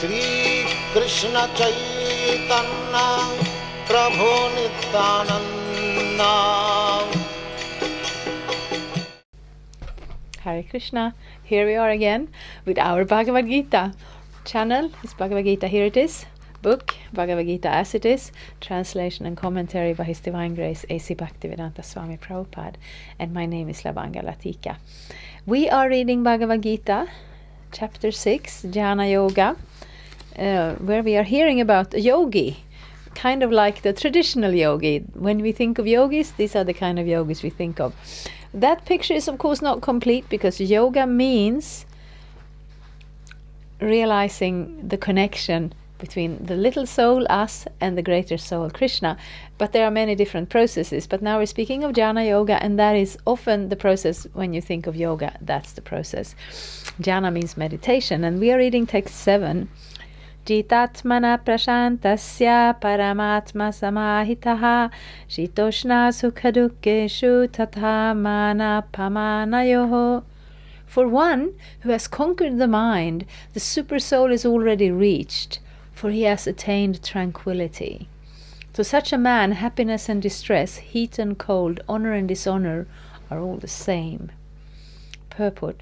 Krsna Chaitanya Prabhu Nityananda. Hare Krishna. Here we are again with our Bhagavad-gita channel. It's Bhagavad-gita, here it is. Book, Bhagavad-gita as it is. Translation and commentary by His Divine Grace A.C. Bhaktivedanta Swami Prabhupada. And my name is Labanga Latika. We are reading Bhagavad-gita, chapter 6, Jnana Yoga, where we are hearing about a yogi, kind of like the traditional yogi. When we think of yogis, these are the kind of yogis we think of. That picture is of course not complete, because yoga means realizing the connection between the little soul, us, and the greater soul, Krishna. But there are many different processes. But now we're speaking of Jnana Yoga, and that is often the process when you think of yoga. That's the process. Jnana means meditation, and we are reading text 7. Jitatmana prashantasya paramatma samahitaha shitoshna sukhadukkeshu tatha mana pamanayoho. For one who has conquered the mind, the super soul is already reached, for he has attained tranquility. To such a man, happiness and distress, heat and cold, honor and dishonor are all the same. Purport.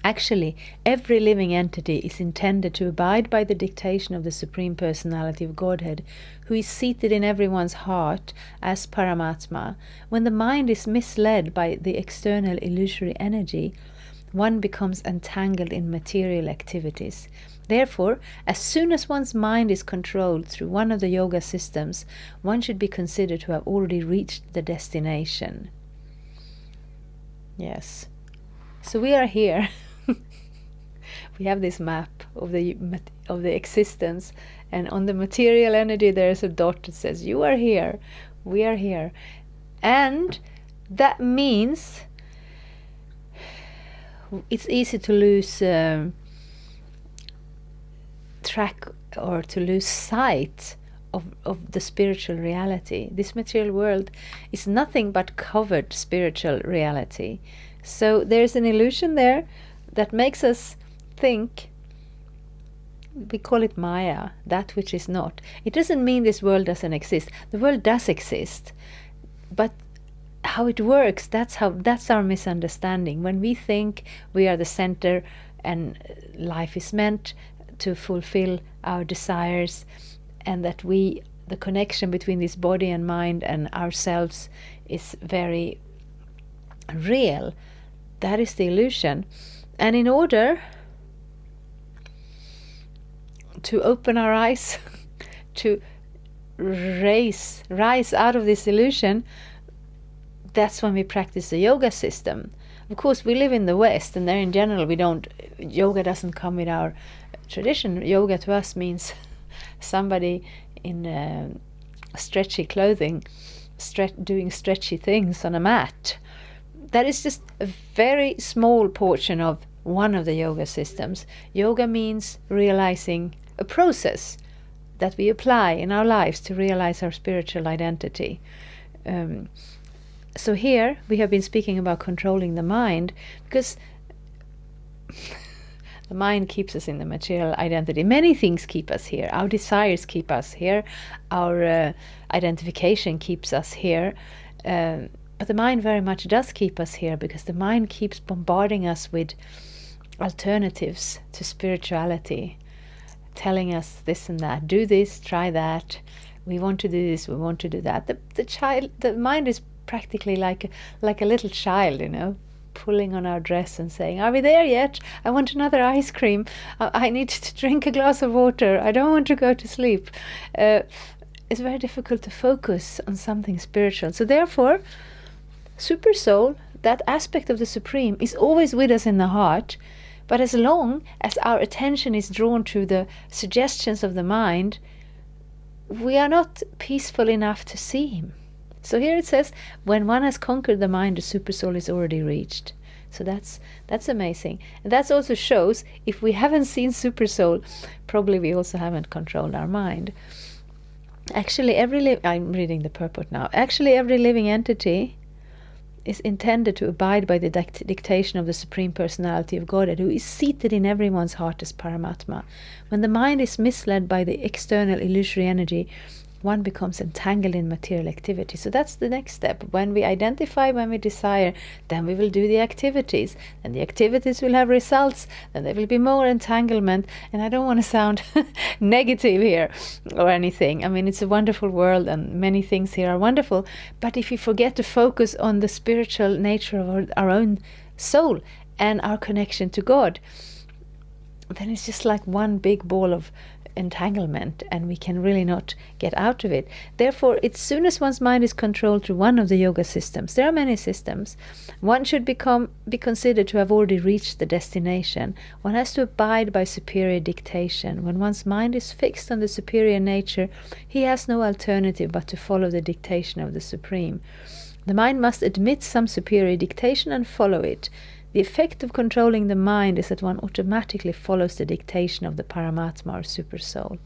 Actually, every living entity is intended to abide by the dictation of the Supreme Personality of Godhead, who is seated in everyone's heart as Paramatma. When the mind is misled by the external illusory energy, one becomes entangled in material activities. Therefore, as soon as one's mind is controlled through one of the yoga systems, one should be considered to have already reached the destination. Yes. So we are here. We have this map of the existence, and on the material energy there is a dot that says you are here, we are here. And that means it's easy to lose track or to lose sight of the spiritual reality. This material world is nothing but covered spiritual reality. So there's an illusion there that makes us think, we call it Maya, that which is not. It doesn't mean this world doesn't exist. The world does exist, but how it works, that's our misunderstanding. When we think we are the center and life is meant to fulfill our desires, and that the connection between this body and mind and ourselves is very real, that is the illusion. And in order to open our eyes to rise out of this illusion, that's when we practice the yoga system. Of course, we live in the West, and there in general yoga doesn't come with our tradition. Yoga to us means somebody in stretchy clothing doing stretchy things on a mat. That is just a very small portion of one of the yoga systems. Yoga means realizing a process that we apply in our lives to realize our spiritual identity. So here we have been speaking about controlling the mind, because the mind keeps us in the material identity. Many things keep us here. Our desires keep us here. Our identification keeps us here. But the mind very much does keep us here, because the mind keeps bombarding us with alternatives to spirituality, telling us this and that, do this, try that, we want to do this, we want to do that. The mind is practically like a little child, pulling on our dress and saying, are we there yet? I want another ice cream. I need to drink a glass of water. I don't want to go to sleep. It's very difficult to focus on something spiritual. So therefore, Super Soul, that aspect of the Supreme, is always with us in the heart. But as long as our attention is drawn to the suggestions of the mind, we are not peaceful enough to see him. So here it says, when one has conquered the mind, the Super Soul is already reached. So that's amazing. And that also shows, if we haven't seen Super Soul, probably we also haven't controlled our mind. Actually, I'm reading the purport now. Actually, every living entity is intended to abide by the dictation of the Supreme Personality of Godhead, who is seated in everyone's heart as Paramatma. When the mind is misled by the external illusory energy, one becomes entangled in material activity. So that's the next step. When we identify, when we desire, then we will do the activities. And the activities will have results. Then there will be more entanglement. And I don't want to sound negative here or anything. I mean, it's a wonderful world and many things here are wonderful. But if we forget to focus on the spiritual nature of our own soul and our connection to God, then it's just like one big ball of entanglement, and we can really not get out of it. Therefore, as soon as one's mind is controlled through one of the yoga systems, there are many systems, one should be considered to have already reached the destination. One has to abide by superior dictation. When one's mind is fixed on the superior nature, he has no alternative but to follow the dictation of the Supreme. The mind must admit some superior dictation and follow it. The effect of controlling the mind is that one automatically follows the dictation of the Paramatma or Super Soul.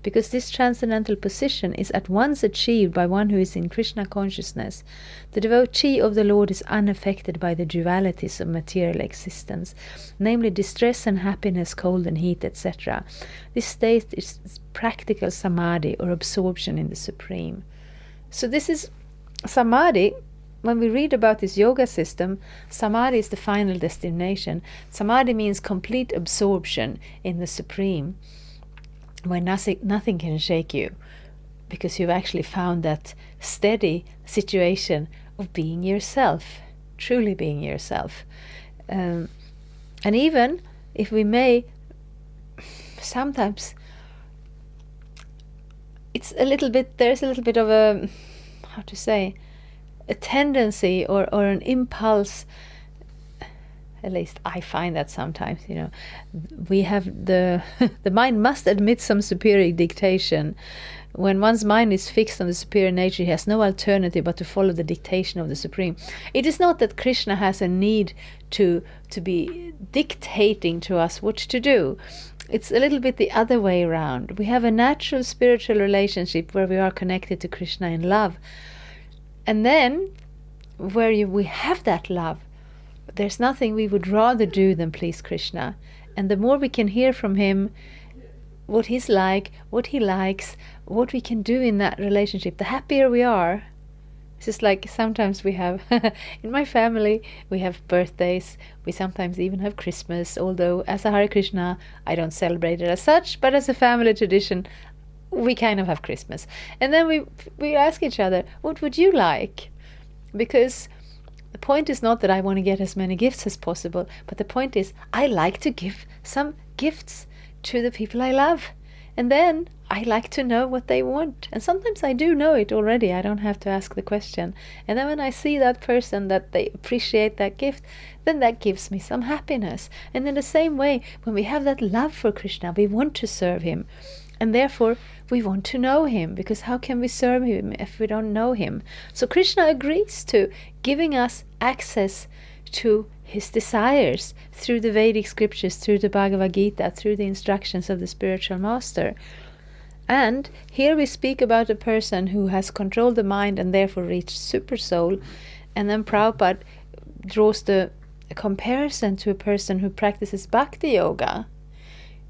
Because this transcendental position is at once achieved by one who is in Krishna consciousness, the devotee of the Lord is unaffected by the dualities of material existence, namely distress and happiness, cold and heat, etc. This state is practical samadhi or absorption in the Supreme. So this is samadhi. When we read about this yoga system, samadhi is the final destination. Samadhi means complete absorption in the Supreme, where nothing can shake you, because you've actually found that steady situation of being yourself, truly being yourself. And even if we may, sometimes there's a little bit of a, how to say, a tendency or an impulse, at least I find that sometimes, we have the mind must admit some superior dictation. When one's mind is fixed on the superior nature, he has no alternative but to follow the dictation of the Supreme. It is not that Krishna has a need to be dictating to us what to do. It's a little bit the other way around. We have a natural spiritual relationship where we are connected to Krishna in love. And then, where we have that love, there's nothing we would rather do than please Krishna. And the more we can hear from him, what he's like, what he likes, what we can do in that relationship, the happier we are. It's just like sometimes we have, in my family, we have birthdays, we sometimes even have Christmas, although as a Hare Krishna, I don't celebrate it as such, but as a family tradition, we kind of have Christmas. And then we ask each other, what would you like? Because the point is not that I want to get as many gifts as possible, but the point is I like to give some gifts to the people I love. And then I like to know what they want. And sometimes I do know it already. I don't have to ask the question. And then when I see that person, that they appreciate that gift, then that gives me some happiness. And in the same way, when we have that love for Krishna, we want to serve him. And therefore, we want to know him, because how can we serve him if we don't know him? So Krishna agrees to giving us access to his desires through the Vedic scriptures, through the Bhagavad-gita, through the instructions of the spiritual master. And here we speak about a person who has controlled the mind and therefore reached super soul. And then Prabhupada draws the comparison to a person who practices bhakti yoga,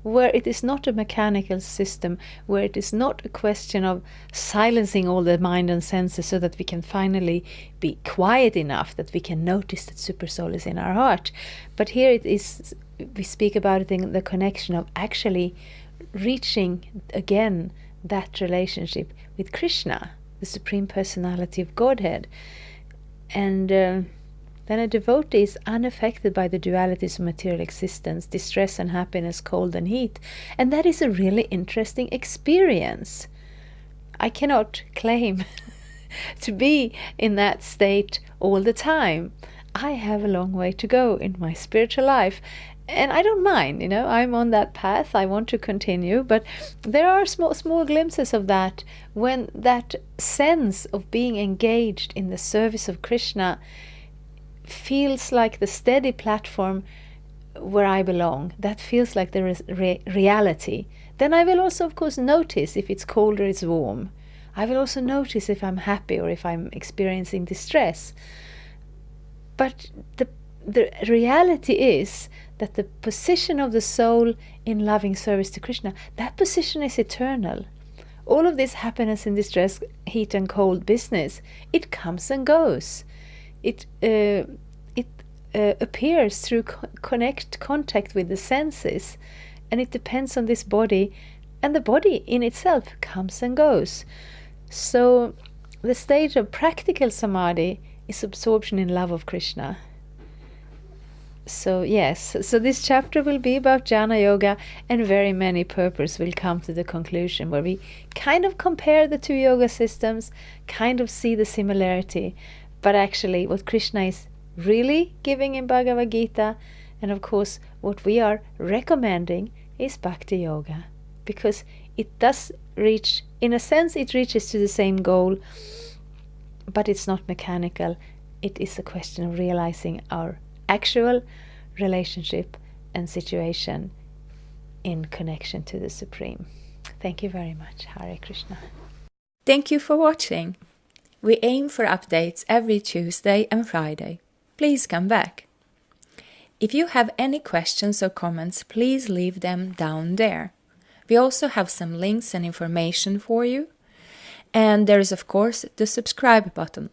where it is not a mechanical system, where it is not a question of silencing all the mind and senses so that we can finally be quiet enough that we can notice that Super Soul is in our heart. But here it is, we speak about it in the connection of actually reaching again that relationship with Krishna, the Supreme Personality of Godhead. And then a devotee is unaffected by the dualities of material existence, distress and happiness, cold and heat. And that is a really interesting experience. I cannot claim to be in that state all the time. I have a long way to go in my spiritual life. And I don't mind, I'm on that path. I want to continue. But there are small glimpses of that when that sense of being engaged in the service of Krishna feels like the steady platform where I belong. That feels like there is reality. Then I will also, of course, notice if it's cold or it's warm. I will also notice if I'm happy or if I'm experiencing distress. But the reality is that the position of the soul in loving service to Krishna, that position is eternal. All of this happiness and distress, heat and cold business, it comes and goes. It appears through contact with the senses, and it depends on this body, and the body in itself comes and goes. So the stage of practical samadhi is absorption in love of Krishna. So yes, so this chapter will be about jhana yoga, and very many purpose will come to the conclusion where we kind of compare the two yoga systems, kind of see the similarity, but actually what Krishna is really giving in Bhagavad-gita, and of course what we are recommending, is bhakti yoga, because it does reach, in a sense it reaches to the same goal, but it's not mechanical. It is a question of realizing our actual relationship and situation in connection to the Supreme. Thank you very much. Hare Krishna. Thank you for watching. We aim for updates every Tuesday and Friday. Please come back. If you have any questions or comments, please leave them down there. We also have some links and information for you. And there is, of course, the subscribe button.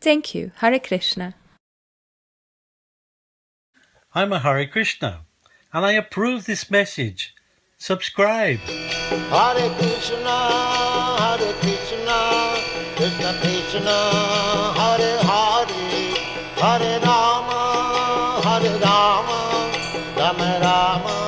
Thank you. Hare Krishna. I'm a Hare Krishna, and I approve this message. Subscribe. Hare Krishna, Krishna Krishna, Hare Hare, Hare Rama, Rama Rama.